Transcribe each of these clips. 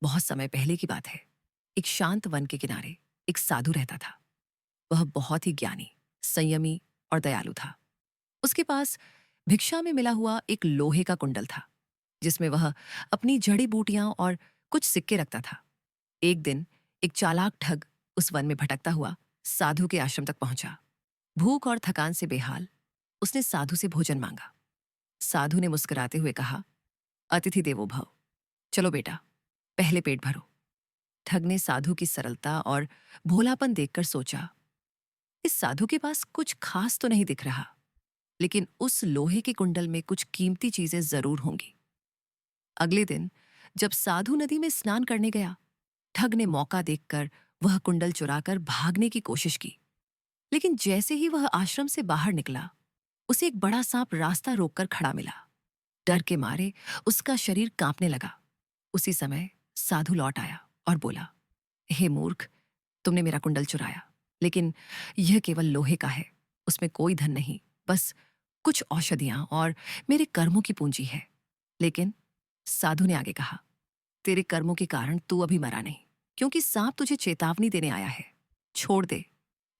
बहुत समय पहले की बात है। एक शांत वन के किनारे एक साधु रहता था। वह बहुत ही ज्ञानी, संयमी और दयालु था। उसके पास भिक्षा में मिला हुआ एक लोहे का कुंडल था, जिसमें वह अपनी जड़ी बूटियां और कुछ सिक्के रखता था। एक दिन एक चालाक ठग उस वन में भटकता हुआ साधु के आश्रम तक पहुंचा। भूख और थकान से बेहाल, उसने साधु से भोजन मांगा। साधु ने मुस्कुराते हुए कहा, अतिथि देवो भव। चलो बेटा, पहले पेट भरो। ठग ने साधु की सरलता और भोलापन देखकर सोचा, इस साधु के पास कुछ खास तो नहीं दिख रहा, लेकिन उस लोहे के कुंडल में कुछ कीमती चीजें जरूर होंगी। अगले दिन जब साधु नदी में स्नान करने गया, ठग ने मौका देखकर वह कुंडल चुराकर भागने की कोशिश की। लेकिन जैसे ही वह आश्रम से बाहर निकला, उसे एक बड़ा सांप रास्ता रोककर खड़ा मिला। डर के मारे उसका शरीर कांपने लगा। उसी समय साधु लौट आया और बोला, हे मूर्ख, तुमने मेरा कुंडल चुराया, लेकिन यह केवल लोहे का है। उसमें कोई धन नहीं, बस कुछ औषधियां और मेरे कर्मों की पूंजी है। लेकिन साधु ने आगे कहा, तेरे कर्मों के कारण तू अभी मरा नहीं, क्योंकि सांप तुझे चेतावनी देने आया है। छोड़ दे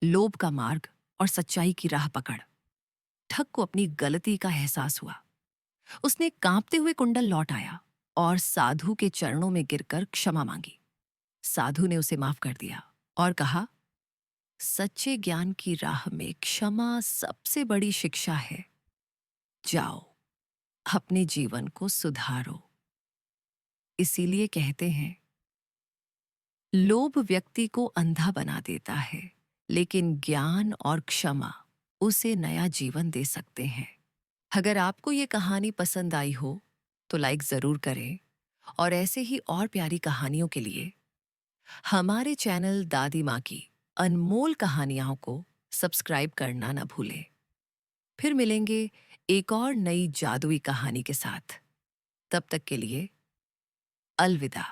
लोभ का मार्ग और सच्चाई की राह पकड़। ठग को अपनी गलती का एहसास हुआ। उसने कांपते हुए कुंडल लौट आया और साधु के चरणों में गिरकर क्षमा मांगी। साधु ने उसे माफ कर दिया और कहा, सच्चे ज्ञान की राह में क्षमा सबसे बड़ी शिक्षा है। जाओ, अपने जीवन को सुधारो। इसीलिए कहते हैं, लोभ व्यक्ति को अंधा बना देता है, लेकिन ज्ञान और क्षमा उसे नया जीवन दे सकते हैं। अगर आपको ये कहानी पसंद आई हो तो लाइक जरूर करें, और ऐसे ही और प्यारी कहानियों के लिए हमारे चैनल दादी माँ की अनमोल कहानियों को सब्सक्राइब करना न भूलें। फिर मिलेंगे एक और नई जादुई कहानी के साथ। तब तक के लिए अलविदा।